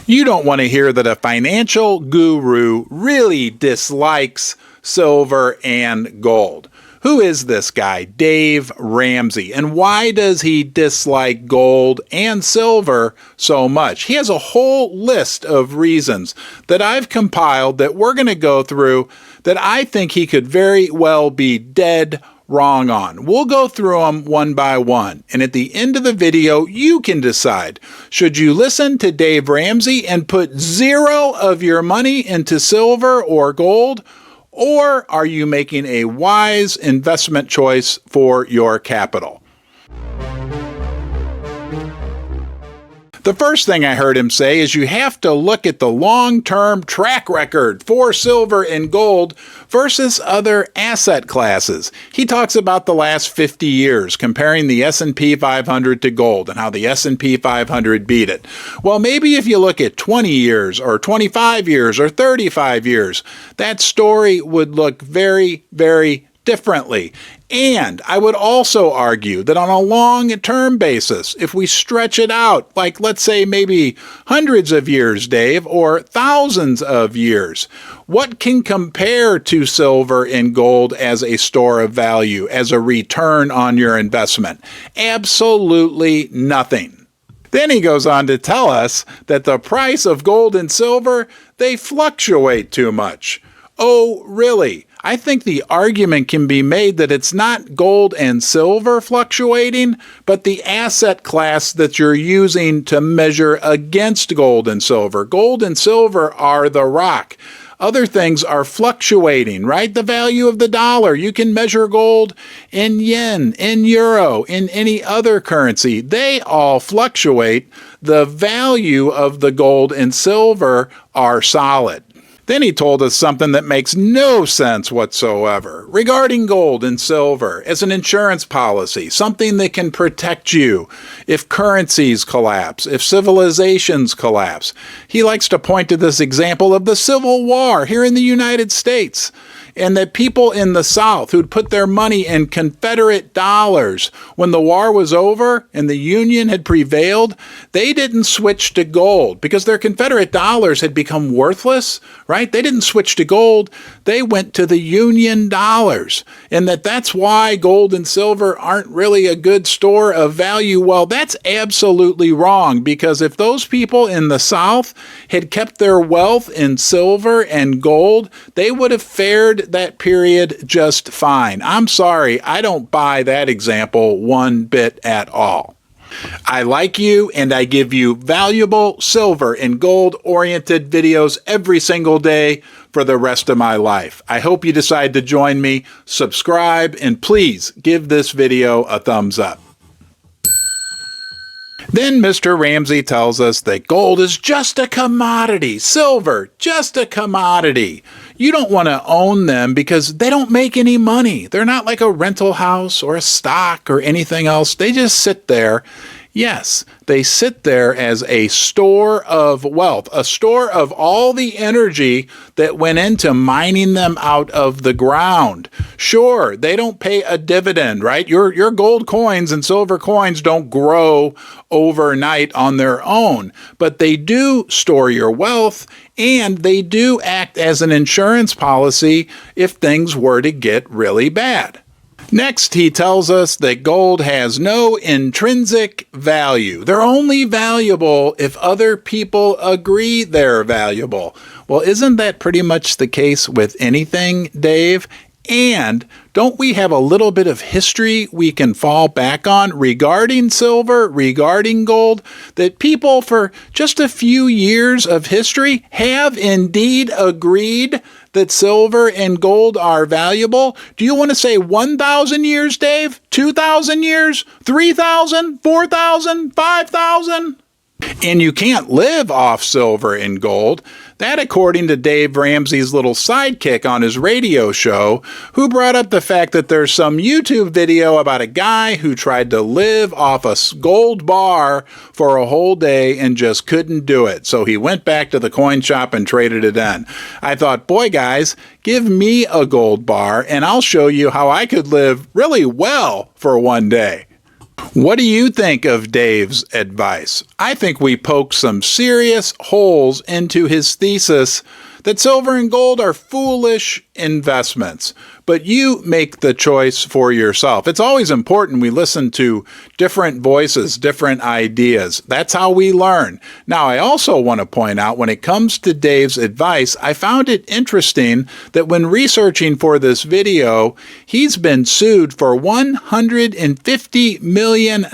You don't want to hear that a financial guru really dislikes silver and gold. Who is this guy, Dave Ramsey, and why does he dislike gold and silver so much? He has a whole list of reasons that I've compiled that we're going to go through that I think he could very well be dead wrong on. We'll go through them one by one, and at the end of the video, you can decide, should you listen to Dave Ramsey and put zero of your money into silver or gold, or are you making a wise investment choice for your capital? The first thing I heard him say is you have to look at the long-term track record for silver and gold versus other asset classes. He talks about the last 50 years, comparing the S&P 500 to gold and how the S&P 500 beat it. Well, maybe if you look at 20 years or 25 years or 35 years, that story would look very, very differently. And I would also argue that on a long-term basis, if we stretch it out, like let's say maybe hundreds of years, Dave, or thousands of years, what can compare to silver and gold as a store of value, as a return on your investment? Absolutely nothing. Then he goes on to tell us that the price of gold and silver, they fluctuate too much. Oh, really? I think the argument can be made that it's not gold and silver fluctuating, but the asset class that you're using to measure against gold and silver. Gold and silver are the rock. Other things are fluctuating, right? The value of the dollar. You can measure gold in yen, in euro, in any other currency. They all fluctuate. The value of the gold and silver are solid. Then he told us something that makes no sense whatsoever regarding gold and silver as an insurance policy, something that can protect you if currencies collapse, if civilizations collapse. He likes to point to this example of the Civil War here in the United States, and that people in the South who'd put their money in Confederate dollars when the war was over and the Union had prevailed, they didn't switch to gold because their Confederate dollars had become worthless, right? They didn't switch to gold. They went to the Union dollars, and that's why gold and silver aren't really a good store of value. Well, that's absolutely wrong, because if those people in the South had kept their wealth in silver and gold, they would have fared that period just fine. I'm sorry, I don't buy that example one bit at all. I like you, and I give you valuable silver and gold oriented videos every single day for the rest of my life. I hope you decide to join me, subscribe, and please give this video a thumbs up. Then Mr. Ramsey tells us that gold is just a commodity, silver, just a commodity. You don't want to own them because they don't make any money. They're not like a rental house or a stock or anything else. They just sit there. Yes, they sit there as a store of wealth, a store of all the energy that went into mining them out of the ground. Sure, they don't pay a dividend, right? Your gold coins and silver coins don't grow overnight on their own, but they do store your wealth, and they do act as an insurance policy if things were to get really bad. Next, he tells us that gold has no intrinsic value. They're only valuable if other people agree they're valuable. Well, isn't that pretty much the case with anything, Dave? And don't we have a little bit of history we can fall back on regarding silver, regarding gold, that people for just a few years of history have indeed agreed that silver and gold are valuable? Do you want to say 1,000 years, Dave? 2,000 years? 3,000? 4,000? 5,000? And you can't live off silver and gold. That, according to Dave Ramsey's little sidekick on his radio show, who brought up the fact that there's some YouTube video about a guy who tried to live off a gold bar for a whole day and just couldn't do it. So he went back to the coin shop and traded it in. I thought, boy, guys, give me a gold bar and I'll show you how I could live really well for one day. What do you think of Dave's advice? I think we poked some serious holes into his thesis that silver and gold are foolish investments, but you make the choice for yourself. It's always important we listen to different voices, different ideas. That's how we learn. Now, I also want to point out when it comes to Dave's advice, I found it interesting that when researching for this video, he's been sued for $150 million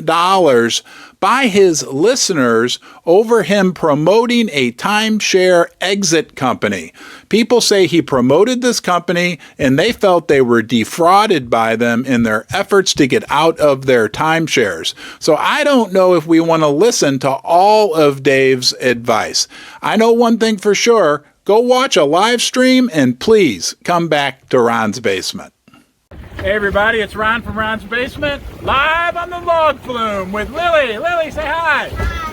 by his listeners over him promoting a timeshare exit company. People say he promoted this company and they felt they were defrauded by them in their efforts to get out of their timeshares. So I don't know if we want to listen to all of Dave's advice. I know one thing for sure, go watch a live stream and please come back to Ron's Basement. Hey everybody, it's Ron from Ron's Basement, live on the log flume with Lily. Lily, say hi. Hi.